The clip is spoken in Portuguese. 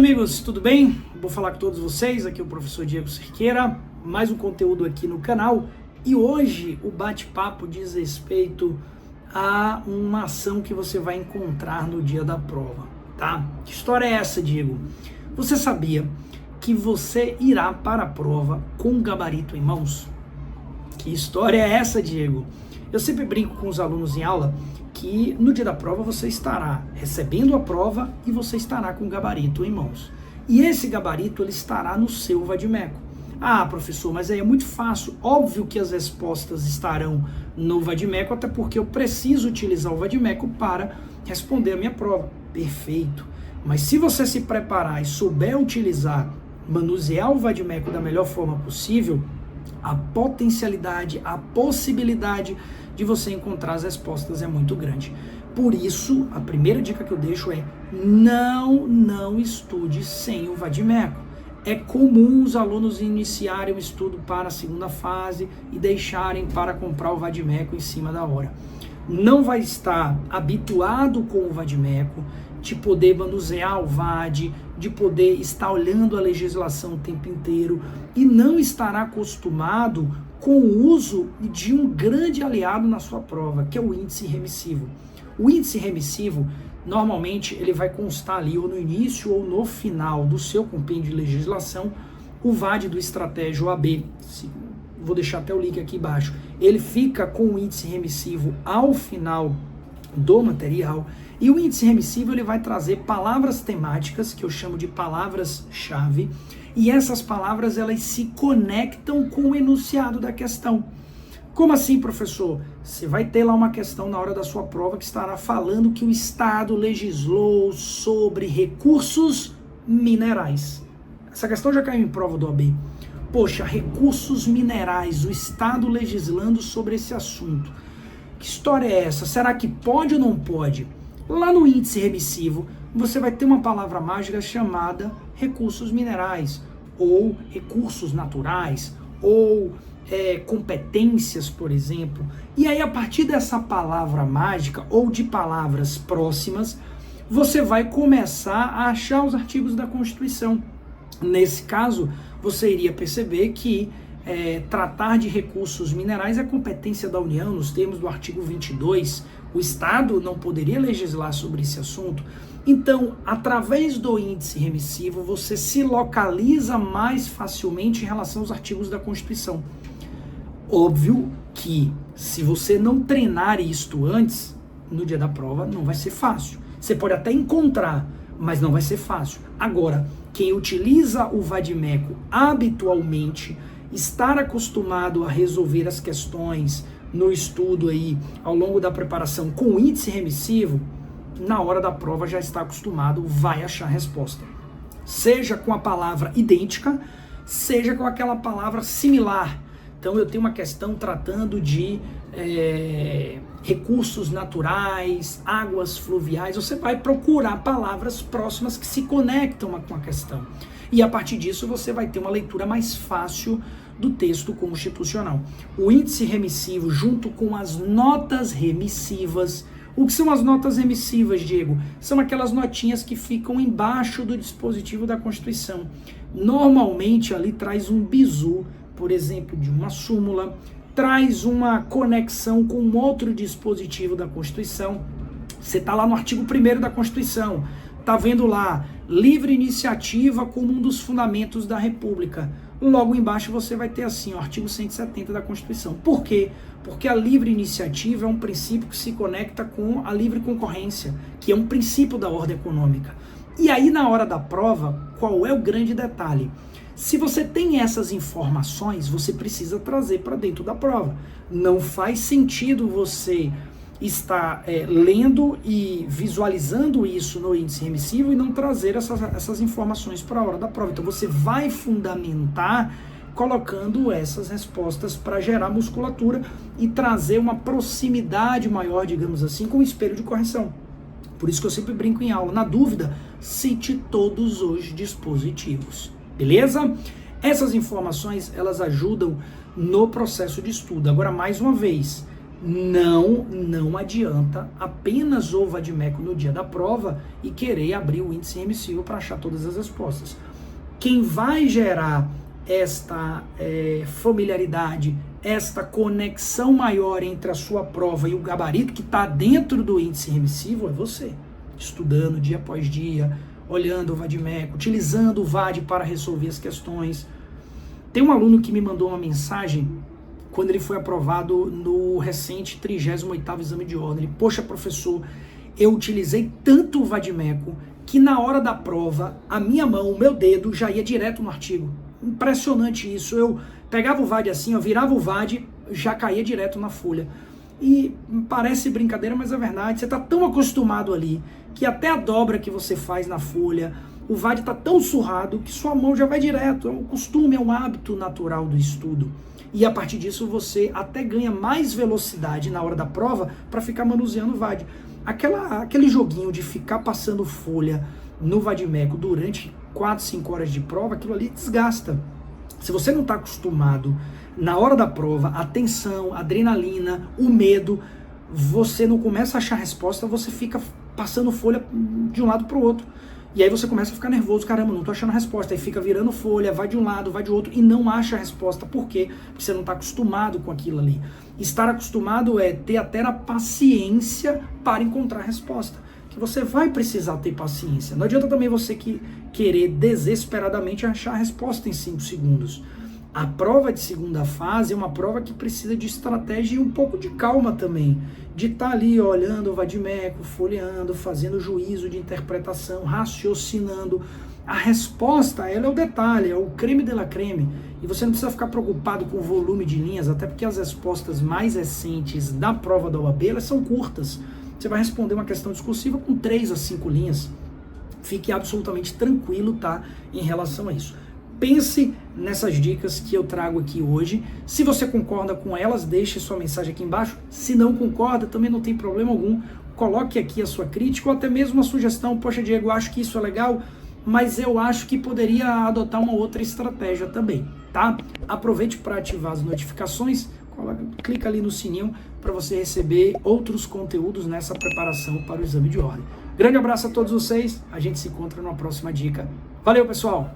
amigos, tudo bem? Vou falar com todos vocês, aqui é o professor Diego Cerqueira, mais um conteúdo aqui no canal, e hoje o bate-papo diz respeito a uma ação que você vai encontrar no dia da prova, tá? Que história é essa, Diego? Você sabia que você irá para a prova com um gabarito em mãos? Que história é essa, Diego? Eu sempre brinco com os alunos em aula que no dia da prova você estará recebendo a prova e você estará com o gabarito em mãos. E esse gabarito ele estará no seu vadimeco. Ah, professor, mas aí é muito fácil. Óbvio que as respostas estarão no vadimeco, até porque eu preciso utilizar o vadimeco para responder a minha prova. Perfeito. Mas se você se preparar e souber utilizar, manusear o vadimeco da melhor forma possível, a potencialidade, a possibilidade de você encontrar as respostas é muito grande. Por isso, a primeira dica que eu deixo é não estude sem o vadimeco. É comum os alunos iniciarem o estudo para a segunda fase e deixarem para comprar o vadimeco em cima da hora. Não vai estar habituado com o vadimeco, de poder manusear o VAD, de poder estar olhando a legislação o tempo inteiro e não estará acostumado com o uso de um grande aliado na sua prova, que é o índice remissivo. O índice remissivo, normalmente, ele vai constar ali ou no início ou no final do seu compêndio de legislação, o VAD do Estratégia OAB, vou deixar até o link aqui embaixo, ele fica com o índice remissivo ao final do material, e o índice remissivo ele vai trazer palavras temáticas, que eu chamo de palavras-chave, e essas palavras elas se conectam com o enunciado da questão. Como assim, professor? Você vai ter lá uma questão na hora da sua prova que estará falando que o Estado legislou sobre recursos minerais. Essa questão já caiu em prova do OAB. Poxa, recursos minerais, o Estado legislando sobre esse assunto. Que história é essa? Será que pode ou não pode? Lá no índice remissivo, você vai ter uma palavra mágica chamada recursos minerais, ou recursos naturais, ou competências, por exemplo. E aí, a partir dessa palavra mágica, ou de palavras próximas, você vai começar a achar os artigos da Constituição. Nesse caso, você iria perceber que tratar de recursos minerais é competência da União, nos termos do artigo 22, o Estado não poderia legislar sobre esse assunto. Então, através do índice remissivo, você se localiza mais facilmente em relação aos artigos da Constituição. Óbvio que, se você não treinar isto antes, no dia da prova, não vai ser fácil. Você pode até encontrar, mas não vai ser fácil. Agora, quem utiliza o vadimeco habitualmente, estar acostumado a resolver as questões no estudo aí, ao longo da preparação com o índice remissivo, na hora da prova já está acostumado, vai achar a resposta. Seja com a palavra idêntica, seja com aquela palavra similar. Então eu tenho uma questão tratando de recursos naturais, águas fluviais, você vai procurar palavras próximas que se conectam com a questão. E a partir disso você vai ter uma leitura mais fácil do texto constitucional. O índice remissivo junto com as notas remissivas. O que são as notas remissivas, Diego? São aquelas notinhas que ficam embaixo do dispositivo da Constituição. Normalmente ali traz um bizu, por exemplo, de uma súmula, traz uma conexão com outro dispositivo da Constituição. Você está lá no artigo 1º da Constituição, está vendo lá, livre iniciativa como um dos fundamentos da República. Logo embaixo você vai ter assim, o artigo 170 da Constituição. Por quê? Porque a livre iniciativa é um princípio que se conecta com a livre concorrência, que é um princípio da ordem econômica. E aí, na hora da prova, qual é o grande detalhe? Se você tem essas informações, você precisa trazer para dentro da prova. Não faz sentido você estar lendo e visualizando isso no índice remissivo e não trazer essas informações para a hora da prova. Então você vai fundamentar colocando essas respostas para gerar musculatura e trazer uma proximidade maior, digamos assim, com o espelho de correção. Por isso que eu sempre brinco em aula. Na dúvida, cite todos os dispositivos. Beleza? Essas informações, elas ajudam no processo de estudo. Agora, mais uma vez, Não adianta apenas o vadimeco no dia da prova e querer abrir o índice remissivo para achar todas as respostas. Quem vai gerar esta familiaridade, esta conexão maior entre a sua prova e o gabarito que está dentro do índice remissivo é você, estudando dia após dia, olhando o vadimeco, utilizando o VAD para resolver as questões. Tem um aluno que me mandou uma mensagem quando ele foi aprovado no recente 38º exame de ordem. Ele, poxa, professor, eu utilizei tanto o vadimeco que na hora da prova, a minha mão, o meu dedo já ia direto no artigo. Impressionante isso. Eu pegava o VAD assim, eu virava o VAD, já caía direto na folha. E parece brincadeira, mas é verdade. Você está tão acostumado ali que até a dobra que você faz na folha, o VAD está tão surrado que sua mão já vai direto. É um costume, é um hábito natural do estudo. E a partir disso você até ganha mais velocidade na hora da prova para ficar manuseando o VAD. Aquele joguinho de ficar passando folha no vadimeco durante 4, 5 horas de prova, aquilo ali desgasta. Se você não está acostumado na hora da prova, a tensão, a adrenalina, o medo, você não começa a achar resposta, você fica passando folha de um lado para o outro. E aí você começa a ficar nervoso, caramba, não tô achando a resposta. Aí fica virando folha, vai de um lado, vai de outro e não acha a resposta. Por quê? Porque você não está acostumado com aquilo ali. Estar acostumado é ter até a paciência para encontrar a resposta. Que você vai precisar ter paciência. Não adianta também você querer desesperadamente achar a resposta em 5 segundos. A prova de segunda fase é uma prova que precisa de estratégia e um pouco de calma também. De estar ali olhando o vadimeco, folheando, fazendo juízo de interpretação, raciocinando. A resposta, ela é o detalhe, é o creme de la creme. E você não precisa ficar preocupado com o volume de linhas, até porque as respostas mais recentes da prova da OAB, elas são curtas. Você vai responder uma questão discursiva com 3 a 5 linhas. Fique absolutamente tranquilo, tá, em relação a isso. Pense nessas dicas que eu trago aqui hoje. Se você concorda com elas, deixe sua mensagem aqui embaixo. Se não concorda, também não tem problema algum. Coloque aqui a sua crítica ou até mesmo uma sugestão. Poxa, Diego, eu acho que isso é legal, mas eu acho que poderia adotar uma outra estratégia também, tá? Aproveite para ativar as notificações. Clica ali no sininho para você receber outros conteúdos nessa preparação para o exame de ordem. Grande abraço a todos vocês. A gente se encontra numa próxima dica. Valeu, pessoal!